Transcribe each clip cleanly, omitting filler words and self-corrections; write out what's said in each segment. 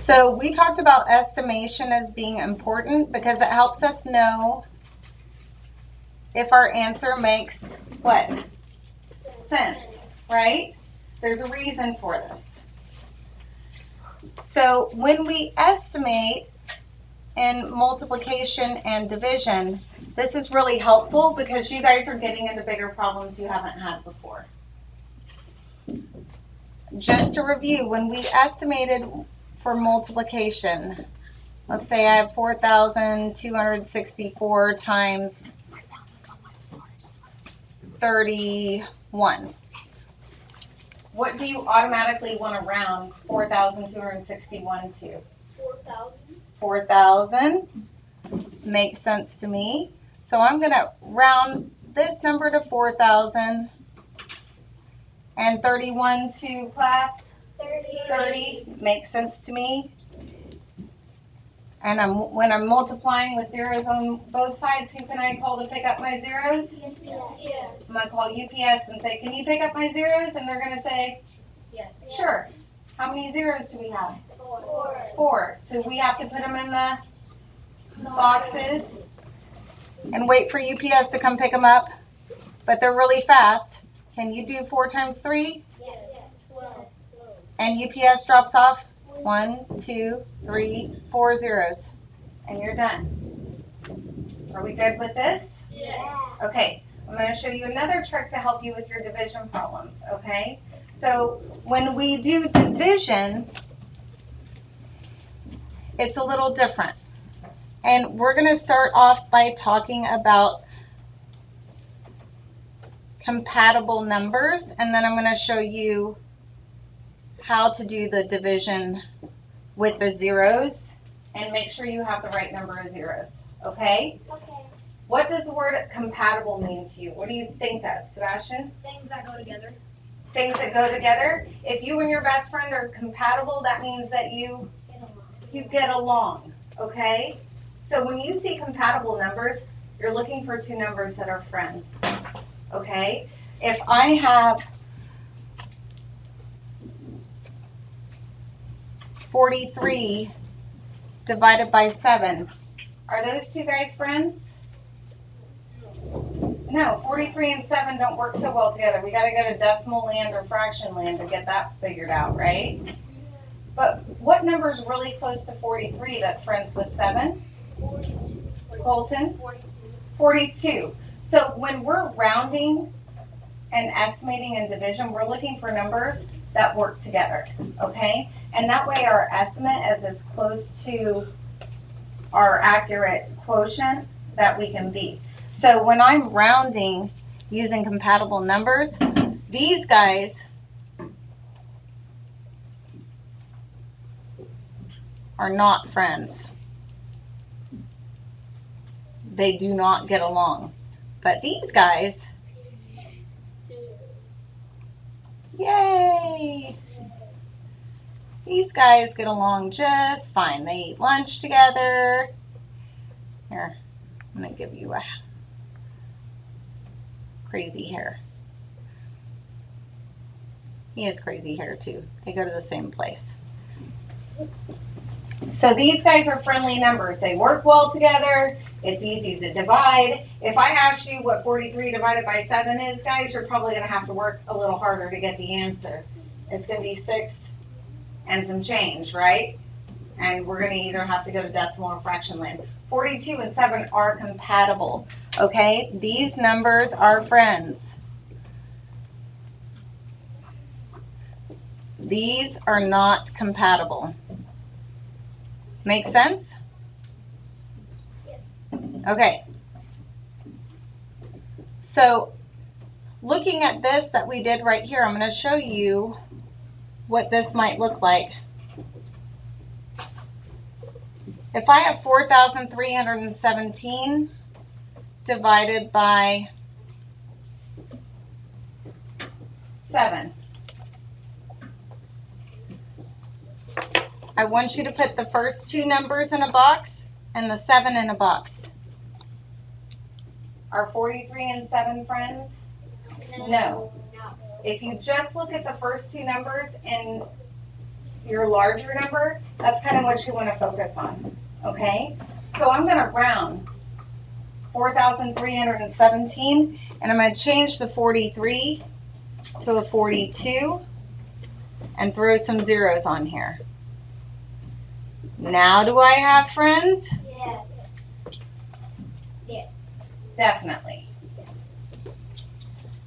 So we talked about estimation as being important because it helps us know if our answer makes what? Sense, right? There's a reason for this. So when we estimate in multiplication and division, this is really helpful because you guys are getting into bigger problems you haven't had before. Just to review, when we estimated for multiplication, let's say I have 4,264 times 31. What do you automatically want to round 4,261 to? 4,000. 4,000 makes sense to me. So I'm going to round this number to 4,000 and 31 to class 30 makes sense to me. And when I'm multiplying with zeros on both sides, who can I call to pick up my zeros? Yes. I'm going to call UPS and say, can you pick up my zeros? And they're going to say, Yes. sure. How many zeros do we have? 4. 4. So we have to put them in the boxes and wait for UPS to come pick them up. But they're really fast. Can you do 4 times 3? Yes. 12. And UPS drops off 1, 2, 3, 4 zeros. And you're done. Are we good with this? Yes. Okay. I'm going to show you another trick to help you with your division problems, okay? So when we do division, it's a little different. And we're going to start off by talking about compatible numbers, and then I'm going to show you how to do the division with the zeros and make sure you have the right number of zeros, okay? Okay. What does the word compatible mean to you? What do you think of, Sebastian? Things that go together. Things that go together. If you and your best friend are compatible, that means that you get along, okay? So when you see compatible numbers, you're looking for two numbers that are friends, okay? If I have 43 divided by 7, are those two guys friends? No, 43 and 7 don't work so well together. We got to go to decimal land or fraction land to get that figured out, right? But what number is really close to 43 that's friends with 7? 42. Colton? 42. 42. So when we're rounding and estimating and division, we're looking for numbers that work together, okay? And that way our estimate is as close to our accurate quotient that we can be. So when I'm rounding using compatible numbers, these guys are not friends. They do not get along. But these guys, yay! These guys get along just fine. They eat lunch together. Here, I'm going to give you a crazy hair. He has crazy hair too. They go to the same place. So these guys are friendly numbers. They work well together. It's easy to divide. If I ask you what 43 divided by 7 is, guys, you're probably going to have to work a little harder to get the answer. It's going to be 6 and some change, right? And we're going to either have to go to decimal or fraction land. 42 and 7 are compatible, okay? These numbers are friends. These are not compatible. Make sense? Okay. So, looking at this that we did right here, I'm going to show you what this might look like. If I have 4,317 divided by 7, I want you to put the first two numbers in a box and the 7 in a box. Are 43 and 7 friends? No. If you just look at the first two numbers in your larger number, that's kind of what you want to focus on, okay? So I'm going to round 4,317, and I'm going to change the 43 to a 42 and throw some zeros on here. Now do I have friends? Yes. Yes. Definitely.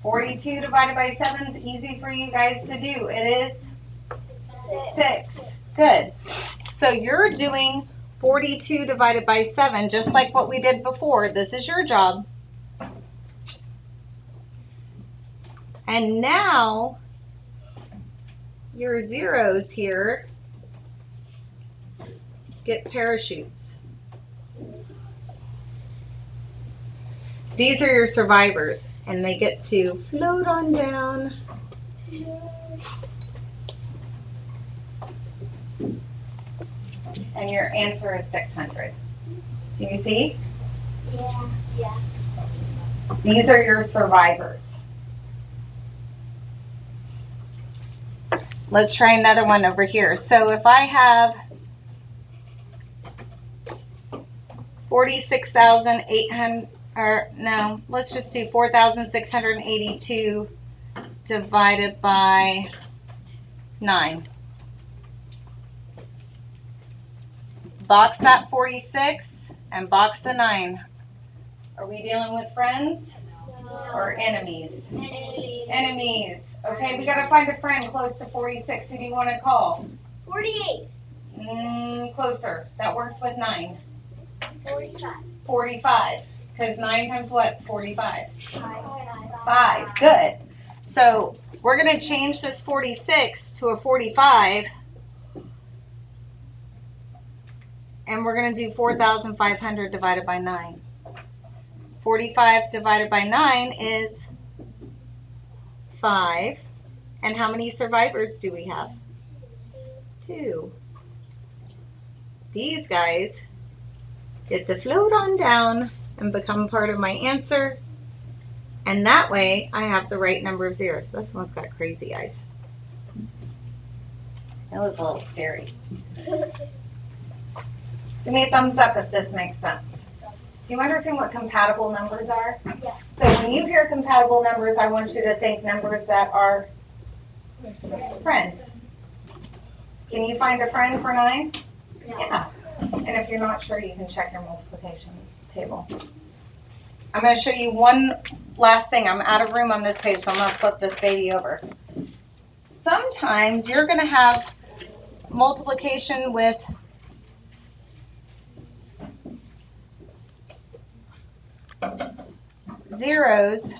42 divided by 7 is easy for you guys to do. It is 6. Good. So you're doing 42 divided by 7, just like what we did before. This is your job. And now your zeros here get parachutes. These are your survivors, and they get to float on down. And your answer is 600. Do you see? Yeah. Yeah. These are your survivors. Let's try another one over here. So if I have 46,800, or no, let's just do 4,682 divided by 9. Box that 46 and box the 9. Are we dealing with friends or enemies? Enemies. Enemies. Okay, we got to find a friend close to 46. Who do you want to call? 48. Closer. That works with 9. 45. 45. Because 9 times what's 45? 5. 5. Good. So we're going to change this 46 to a 45. And we're going to do 4,500 divided by 9. 45 divided by 9 is 5. And how many survivors do we have? 2. These guys get to float on down and become part of my answer. And that way I have the right number of zeros. This one's got crazy eyes. They look a little scary. Give me a thumbs up if this makes sense. Do you understand what compatible numbers are? Yeah. So when you hear compatible numbers, I want you to think numbers that are friends. Can you find a friend for 9? Yeah. And if you're not sure, you can check your multiplication table. I'm going to show you one last thing. I'm out of room on this page, so I'm going to flip this baby over. Sometimes you're going to have multiplication with zeros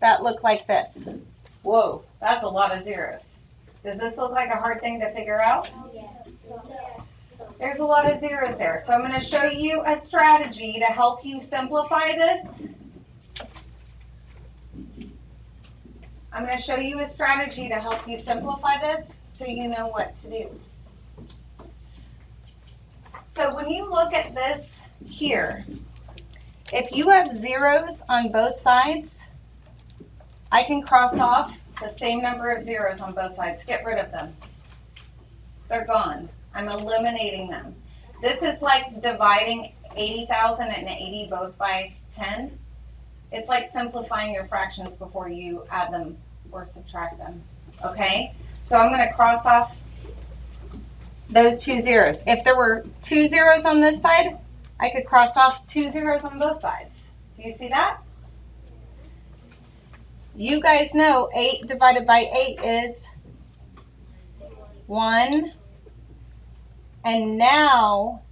that look like this. Whoa, that's a lot of zeros. Does this look like a hard thing to figure out? There's a lot of zeros there. So I'm going to show you a strategy to help you simplify this. I'm going to show you a strategy to help you simplify this so you know what to do. So when you look at this here, if you have zeros on both sides, I can cross off the same number of zeros on both sides. Get rid of them. They're gone. I'm eliminating them. This is like dividing 80,000 and 80 both by 10. It's like simplifying your fractions before you add them or subtract them. Okay? So I'm going to cross off those 2 zeros. If there were 2 zeros on this side, I could cross off 2 zeros on both sides. Do you see that? You guys know 8 divided by 8 is 1. And now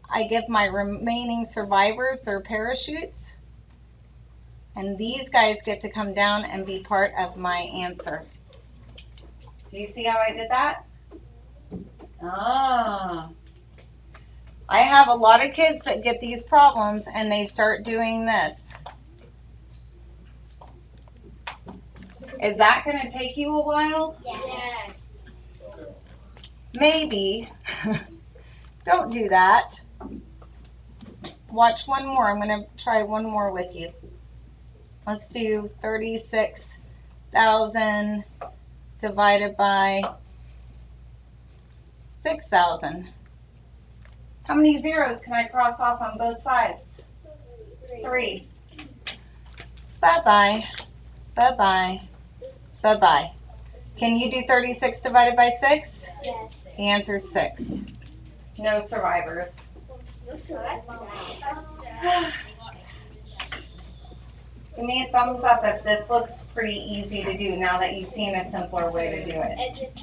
I give my remaining survivors their parachutes. And these guys get to come down and be part of my answer. Do you see how I did that? Ah. I have a lot of kids that get these problems and they start doing this. Is that going to take you a while? Yes. Maybe. Don't do that. Watch one more. I'm going to try one more with you. Let's do 36,000 divided by 6,000. How many zeros can I cross off on both sides? 3. Bye-bye. Bye-bye. Bye-bye. Can you do 36 divided by 6? Yes. The answer is 6. No survivors. Give me a thumbs up if this looks pretty easy to do now that you've seen a simpler way to do it.